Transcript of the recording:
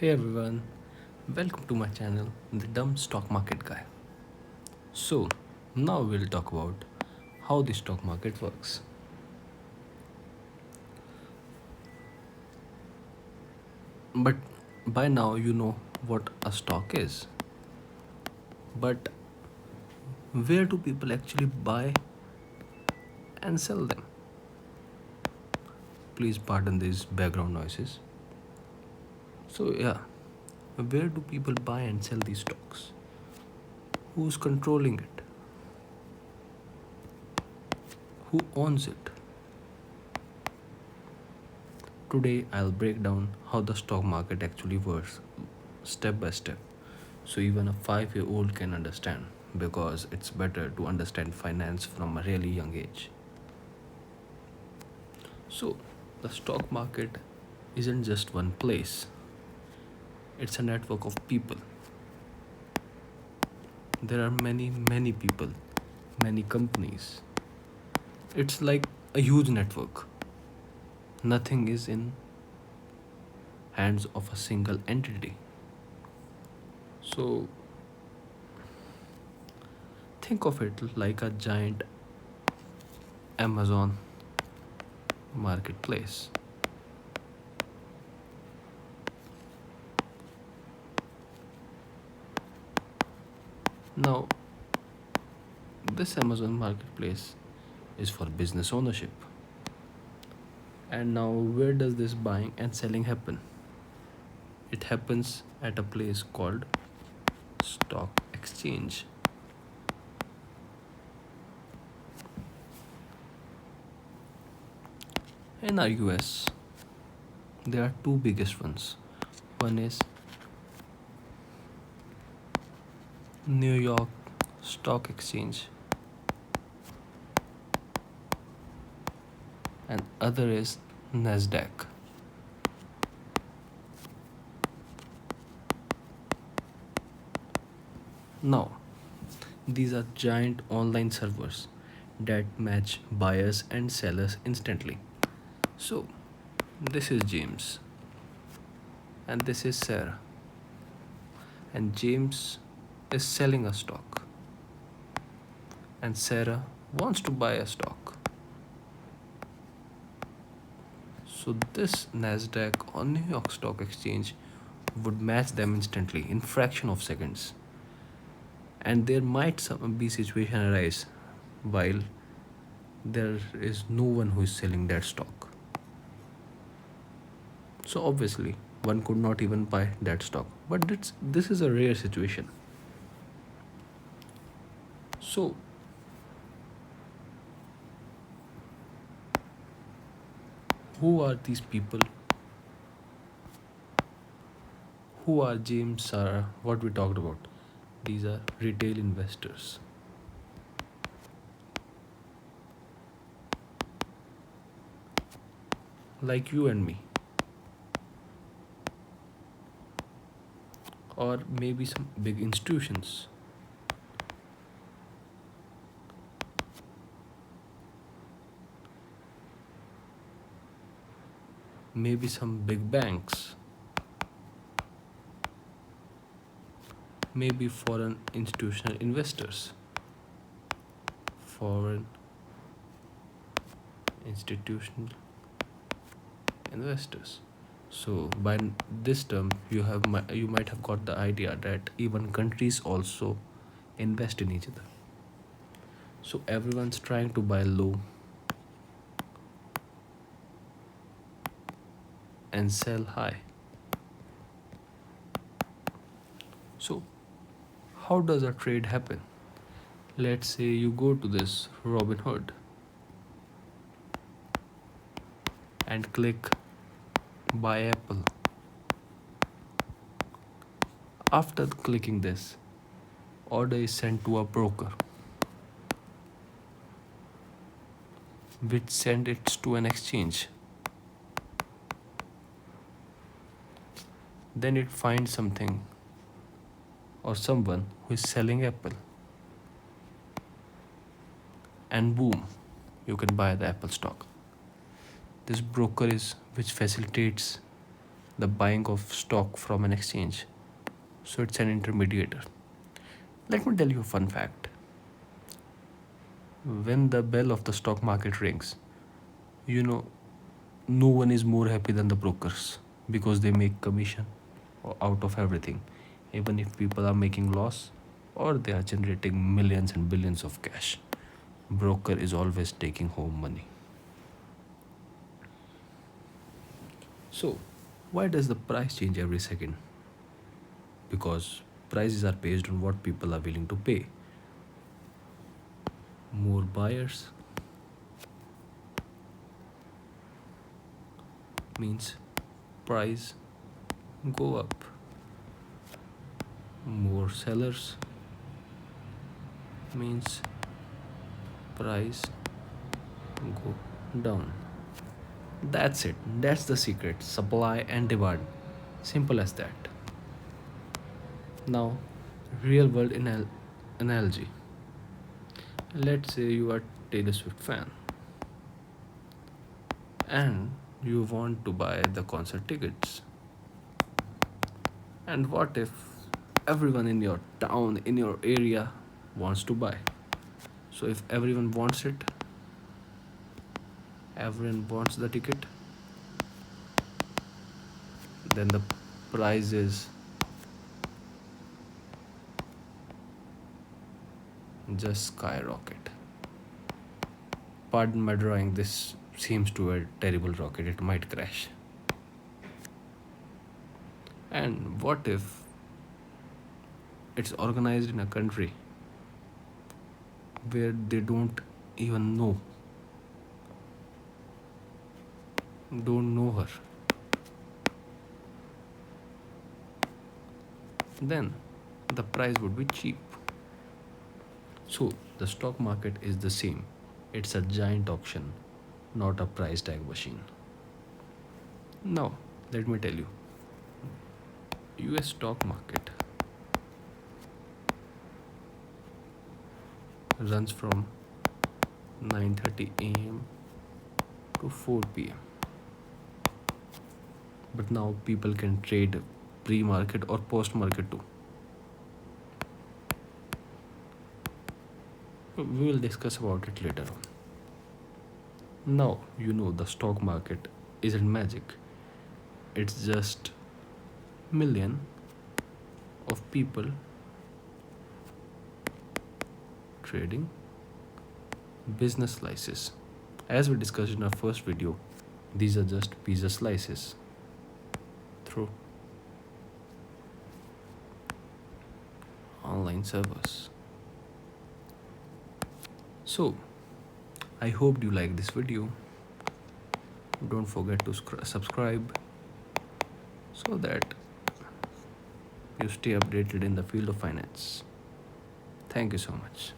Hey everyone, welcome to my channel, The Dumb Stock Market Guy. So, now we'll talk about how the stock market works. But by now, you know what a stock is. But where do people actually buy and sell them? Please pardon these background noises. So, yeah, where do people buy and sell these stocks? Who's controlling it? Who owns it? Today, I'll break down how the stock market actually works step by step so even a 5-year old can understand because it's better to understand finance from a really young age. So, the stock market isn't just one place, it's a network of people. There are many people, many companies. It's like a huge network. Nothing is in hands of a single entity. So, think of it like a giant Amazon marketplace. Now, this Amazon marketplace is for business ownership. And now, where does this buying and selling happen? It happens at a place called stock exchange. In our US, there are two biggest ones. One is New York Stock Exchange and other is NASDAQ. Now, these are giant online servers that match buyers and sellers instantly. So, this is James and this is Sarah. And James is selling a stock and Sarah wants to buy a stock. So this NASDAQ or New York Stock Exchange would match them instantly in fraction of seconds. And there might be situation arise while there is no one who is selling that stock. So obviously one could not even buy that stock. But this is a rare situation. So who are these people? Who are James, Sarah? What we talked about? These are retail investors. Like you and me. Or maybe some big institutions. Maybe some big banks. Maybe foreign institutional investors. Foreign institutional investors. So by this term, you might have got the idea that even countries also invest in each other. So everyone's trying to buy low and sell high. So how does a trade happen? Let's say you go to this Robinhood and click buy Apple. After clicking this, order is sent to a broker which send it to an exchange. Then it finds something or someone who is selling Apple. And boom, you can buy the Apple stock. This broker is which facilitates the buying of stock from an exchange. So it's an intermediator. Let me tell you a fun fact. When the bell of the stock market rings, you know, no one is more happy than the brokers because they make commission out of everything. Even if people are making loss or they are generating millions and billions of cash, broker is always taking home money. So, why does the price change every second? Because prices are based on what people are willing to pay. More buyers means price go up. More sellers means price go down. That's it. That's the secret. Supply and demand. Simple as that. Now, real world analogy. Let's say you are Taylor Swift fan and you want to buy the concert tickets. And what if everyone in your town, in your area wants to buy? So if everyone wants it, everyone wants the ticket, then the prices just skyrocket. Pardon my drawing, this seems to a terrible rocket, it might crash. And what if it's organized in a country where they even know, don't know her? Then the price would be cheap. So the stock market is the same. It's a giant auction, not a price tag machine. Now, let me tell you, US stock market runs from 9:30 a.m. to 4 p.m. But now people can trade pre-market or post-market too. We will discuss about it later on. Now you know the stock market isn't magic. It's just million of people trading business slices. As we discussed in our first video, these are just pizza slices through online servers. So, I hope you like this video. Don't forget to subscribe so that you stay updated in the field of finance. Thank you so much.